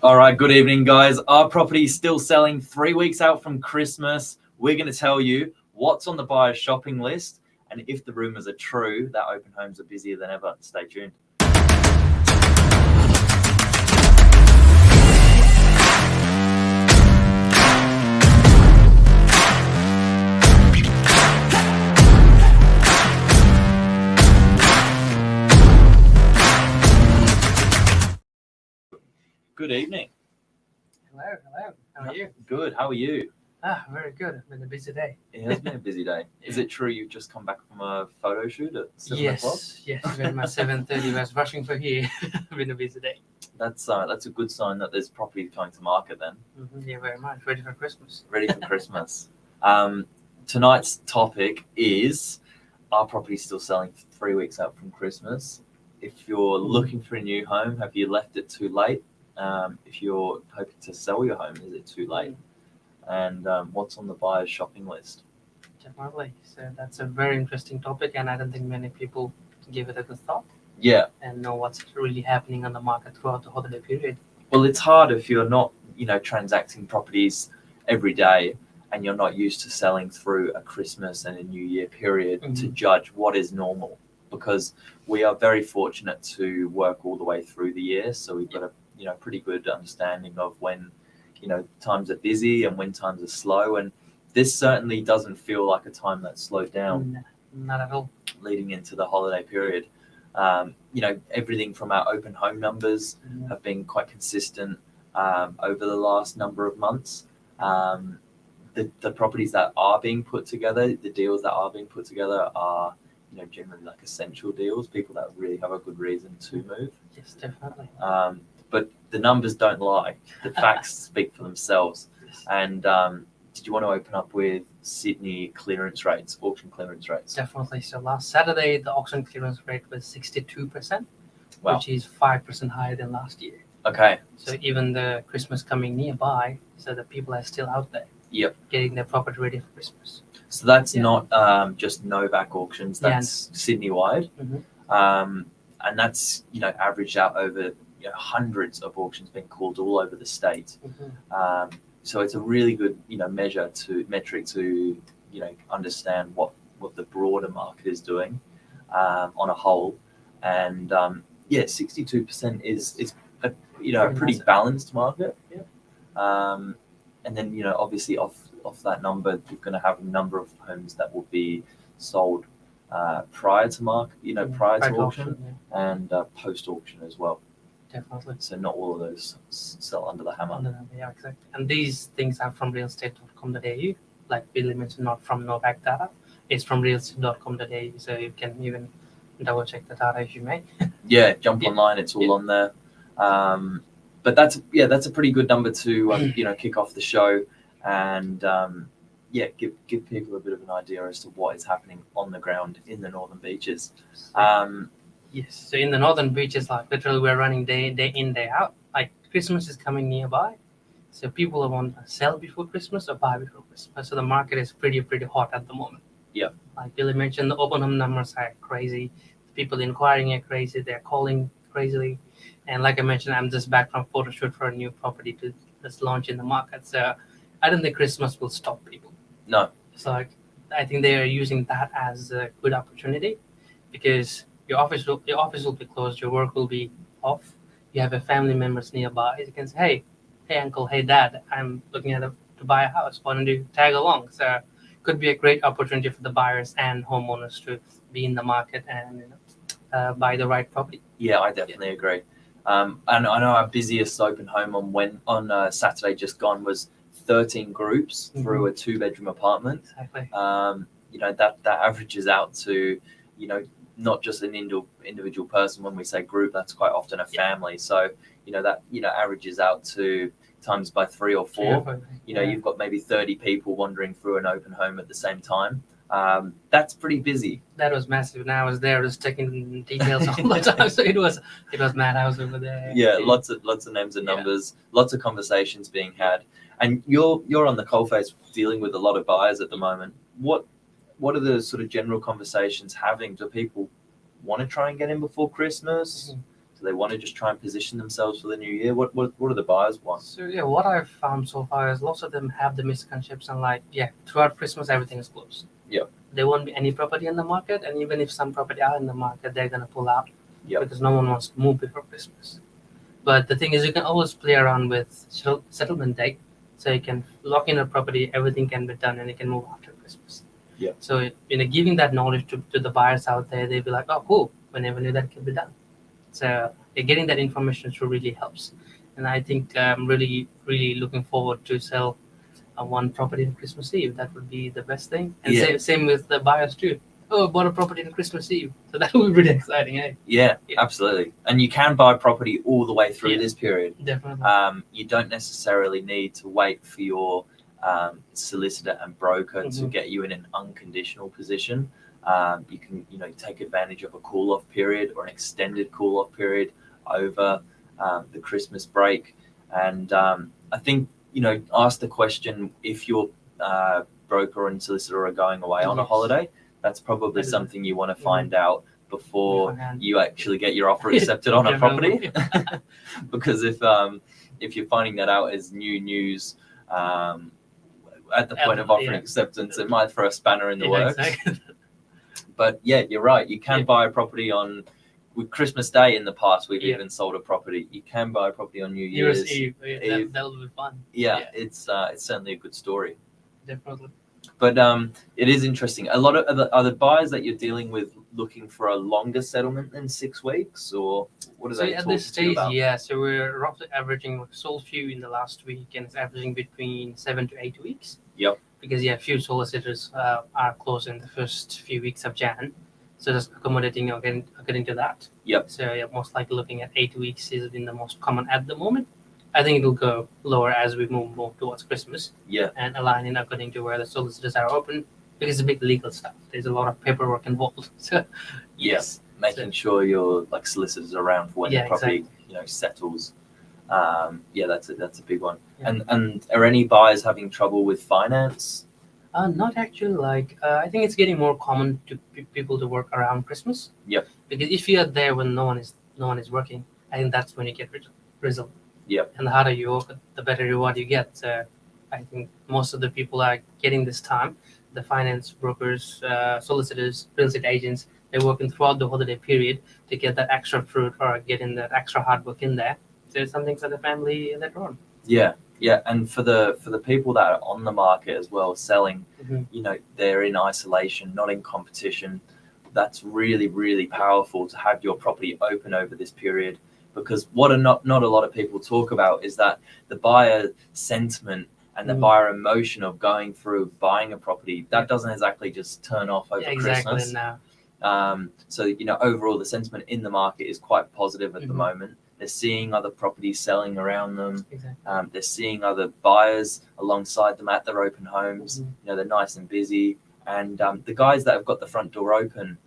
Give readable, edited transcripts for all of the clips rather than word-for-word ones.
All right, good evening, guys. Our property is still selling 3 weeks out from Christmas. We're going to tell you what's on the buyer's shopping list, and if the rumors are true that open homes are busier than ever. Stay tuned. Good evening. Hello. How are you? Good. How are you? Very good. It's been a busy day. It has been a busy day. Is it true you've just come back from a photo shoot at 7 o'clock? Yes. When my 7:30 was rushing for here. It's been a busy day. That's a good sign that there's property coming to market then. Yeah, very much. Ready for Christmas. Ready for Christmas. Tonight's topic is, our property still selling 3 weeks out from Christmas? If you're looking for a new home, have you left it too late? If you're hoping to sell your home, is it too late? And what's on the buyer's shopping list? Definitely. So that's a very interesting topic, and I don't think many people give it a good thought. Yeah. And know what's really happening on the market throughout the holiday period. Well, it's hard if you're not, transacting properties every day and you're not used to selling through a Christmas and a New Year period to judge what is normal, because we are very fortunate to work all the way through the year. So we've got a pretty good understanding of when, times are busy and when times are slow. And this certainly doesn't feel like a time that's slowed down. No, not at all. Leading into the holiday period. Everything from our open home numbers have been quite consistent over the last number of months. The properties that are being put together, the deals that are being put together are, generally like essential deals, people that really have a good reason to move. Yes, definitely. But the numbers don't lie. The facts speak for themselves. Yes. And did you want to open up with Sydney clearance rates, auction clearance rates? Definitely. So last Saturday, the auction clearance rate was 62%, Wow. which is 5% higher than last year. Okay. So even the Christmas coming nearby, so the people are still out there. Yep. Getting their property ready for Christmas. So that's not just Novak auctions, that's Sydney-wide. And that's, averaged out over hundreds of auctions being called all over the state. So it's a really good, metric to, understand what the broader market is doing on a whole. And 62% is a pretty balanced market. And then, obviously off that number, you're going to have a number of homes that will be sold prior to market, prior to auction and post auction as well. Definitely. So not all of those sell under the hammer. Yeah, exactly. And these things are from realestate.com.au, like Billy mentioned, not from Novak data. It's from realestate.com.au, so you can even double check the data if you may. Yeah, jump online, it's all on there. But that's a pretty good number to kick off the show and give people a bit of an idea as to what is happening on the ground in the Northern Beaches. Yes, so in the Northern Beaches, like literally we're running day in, day out. Like Christmas is coming nearby, so people want to sell before Christmas or buy before Christmas. So the market is pretty hot at the moment. Yeah. Like Billy mentioned, the open home numbers are crazy. The people inquiring are crazy. They're calling crazily. And like I mentioned, I'm just back from photo shoot for a new property to just launch in the market. So I don't think Christmas will stop people. No. So I think they are using that as a good opportunity, because your office will be closed, your work will be off. You have a family members nearby. You can say, hey uncle, hey dad, I'm looking to buy a house. Why don't you tag along? So could be a great opportunity for the buyers and homeowners to be in the market and buy the right property. Yeah, I definitely agree. And I know our busiest open home on Saturday just gone was 13 groups through a 2-bedroom apartment. Exactly. That averages out to, not just an individual person. When we say group, that's quite often a family. So, that, averages out to times by 3 or 4. You've got maybe 30 people wandering through an open home at the same time. That's pretty busy. That was massive. And I was there just checking details all the time. So it was madhouse over there. Yeah, lots of names and numbers, lots of conversations being had. And you're on the coalface dealing with a lot of buyers at the moment. What are the sort of general conversations having? Do people want to try and get in before Christmas? Do they want to just try and position themselves for the new year? What do the buyers want? So yeah, what I've found so far is lots of them have the misconception like, throughout Christmas everything is closed. Yep. There won't be any property in the market, and even if some property are in the market, they're gonna pull out. Yep. Because no one wants to move before Christmas. But the thing is, you can always play around with settlement date, so you can lock in a property, everything can be done, and you can move after Christmas. Yep. So giving that knowledge to the buyers out there, they'll be like, oh cool, we never knew that can be done. So getting that information really helps. And I think I'm really looking forward to sell one property on Christmas Eve. That would be the best thing. And same with the buyers too. Oh, I bought a property on Christmas Eve. So that would be pretty exciting, eh? Yeah, absolutely. And you can buy property all the way through this period. Definitely. You don't necessarily need to wait for your solicitor and broker to get you in an unconditional position. You can, take advantage of a cool-off period or an extended cool-off period over the Christmas break. And I think, ask the question if your broker and solicitor are going away on a holiday. That's probably something you want to find out before you actually get your offer accepted on a property. Because if you're finding that out as new news at the point of offering acceptance, it might throw a spanner in the works. Exactly. But yeah, you're right. You can buy a property with Christmas Day in the past. We've even sold a property. You can buy a property on New Year's Eve. That'll be fun. Yeah, it's certainly a good story. Definitely. But it is interesting. A lot of are the buyers that you're dealing with looking for a longer settlement than 6 weeks, or what are they at talking this to you stage? about? Yeah, so we're roughly averaging sold few in the last week, and it's averaging between 7 to 8 weeks. Yep. Because few solicitors are closed in the first few weeks of Jan, so just accommodating according to that. Yep. So most likely looking at 8 weeks is been the most common at the moment. I think it'll go lower as we move more towards Christmas. Yeah. And aligning according to where the solicitors are open, because it's a big legal stuff. There's a lot of paperwork involved. So yes, making sure your solicitors are around for when the property settles. That's a big one. Yeah. And are any buyers having trouble with finance? Not actually. I think it's getting more common to people to work around Christmas. Yep. Because if you are there when no one is working, I think that's when you get result. Yep. And the harder you work, the better reward you get. So I think most of the people are getting this time. The finance brokers, solicitors, real estate agents, they're working throughout the holiday period to get that extra fruit or getting that extra hard work in there. So it's something for the family later on. Yeah, and for the people that are on the market as well, selling, they're in isolation, not in competition. That's really, really powerful to have your property open over this period, because what not a lot of people talk about is that the buyer sentiment and the buyer emotion of going through buying a property, that doesn't exactly just turn off over Christmas. So overall the sentiment in the market is quite positive at the moment. They're seeing other properties selling around them. Exactly. They're seeing other buyers alongside them at their open homes. They're nice and busy. And the guys that have got the front door open,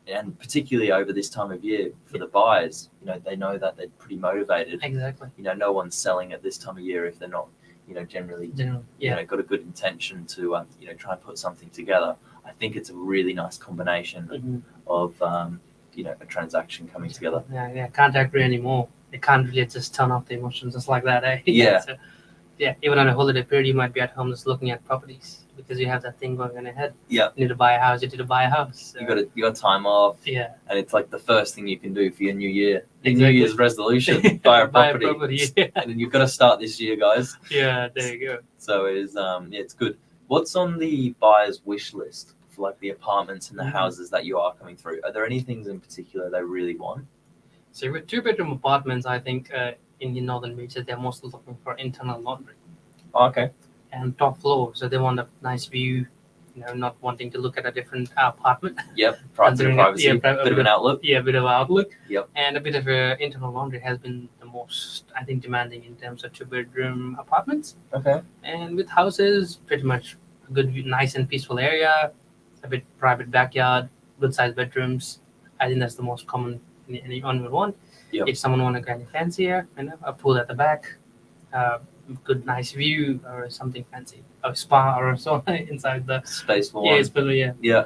and particularly over this time of year for the buyers, they know that they're pretty motivated. Exactly. No one's selling at this time of year if they're not, generally, got a good intention to, try and put something together. I think it's a really nice combination of, a transaction coming together. Yeah, can't agree anymore. They can't really just turn off the emotions just like that, eh? So, even on a holiday period, you might be at home just looking at properties because you have that thing going on ahead. Yeah. You need to buy a house. So. You got time off. Yeah. And it's like the first thing you can do for your new year. Your New Year's resolution, buy a property. And then you've got to start this year, guys. Yeah, there you go. So it's good. What's on the buyer's wish list for the apartments and the houses that you are coming through? Are there any things in particular they really want? So with 2-bedroom apartments, I think in the northern beaches, they're mostly looking for internal laundry. Okay. And top floor, so they want a nice view, not wanting to look at a different apartment. Yep, privacy, bit of an outlook. Yeah, a bit of an outlook. Yep. And a bit of internal laundry has been the most, I think, demanding in terms of 2-bedroom apartments. Okay. And with houses, pretty much a good, nice and peaceful area, a bit private backyard, good sized bedrooms. I think that's the most common anyone would want. Yep. If someone want to go any fancier, a pool at the back, good nice view or something fancy, a spa or so inside the space for one. Yeah.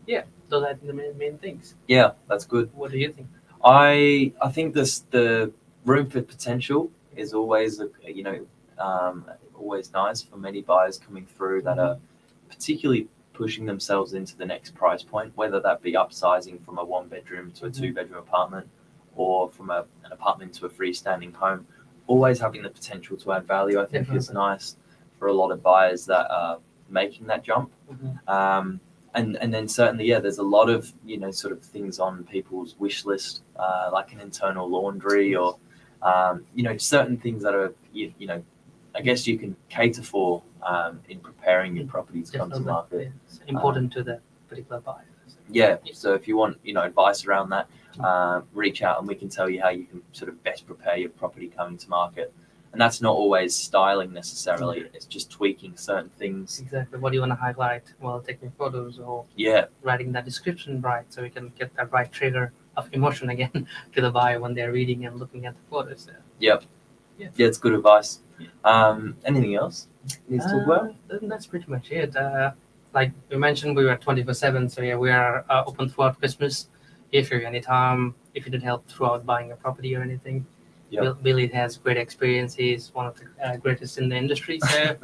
Yeah. So those are the main things. Yeah, that's good. What do you think? I think the room for potential is always always nice for many buyers coming through that are particularly pushing themselves into the next price point, whether that be upsizing from a 1-bedroom to a 2-bedroom apartment, or from an apartment to a freestanding home. Always having the potential to add value, I think, is nice for a lot of buyers that are making that jump. And then certainly, there's a lot of sort of things on people's wish list, like an internal laundry, or certain things that are I guess you can cater for in preparing your property to come to market. It's important to the particular buyer. Yeah. So if you want advice around that, reach out and we can tell you how you can sort of best prepare your property coming to market. And that's not always styling necessarily. It's just tweaking certain things. Exactly. What do you want to highlight while taking photos, or writing that description right, so we can get that right trigger of emotion again to the buyer when they're reading and looking at the photos. Yep. Yeah, it's good advice. Anything else you need to talk about? That's pretty much it. Like we mentioned, we were 24/7, so we are open throughout Christmas. If you any time, if you need help throughout buying a property or anything, Billy has great experience. He's one of the greatest in the industry. So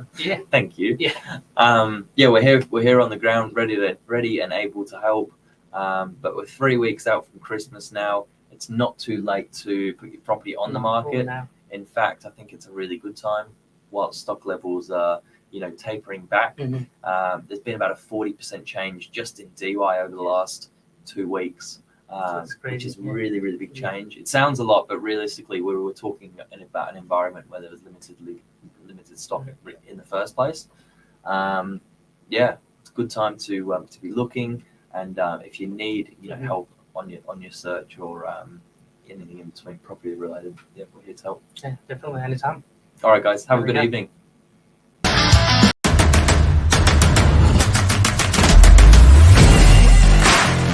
Thank you. We're here on the ground, ready and able to help. But we're 3 weeks out from Christmas now. It's not too late to put your property on the market. In fact, I think it's a really good time while stock levels are tapering back. There's been about a 40% change just in DY over the last 2 weeks. Which is really big change. It sounds a lot, but realistically, we were talking about an environment where there was limited stock in the first place. It's a good time to be looking, and if you need help on your search or anything in between property related, we're here to help. Yeah, definitely, anytime. All right, guys, have a good evening.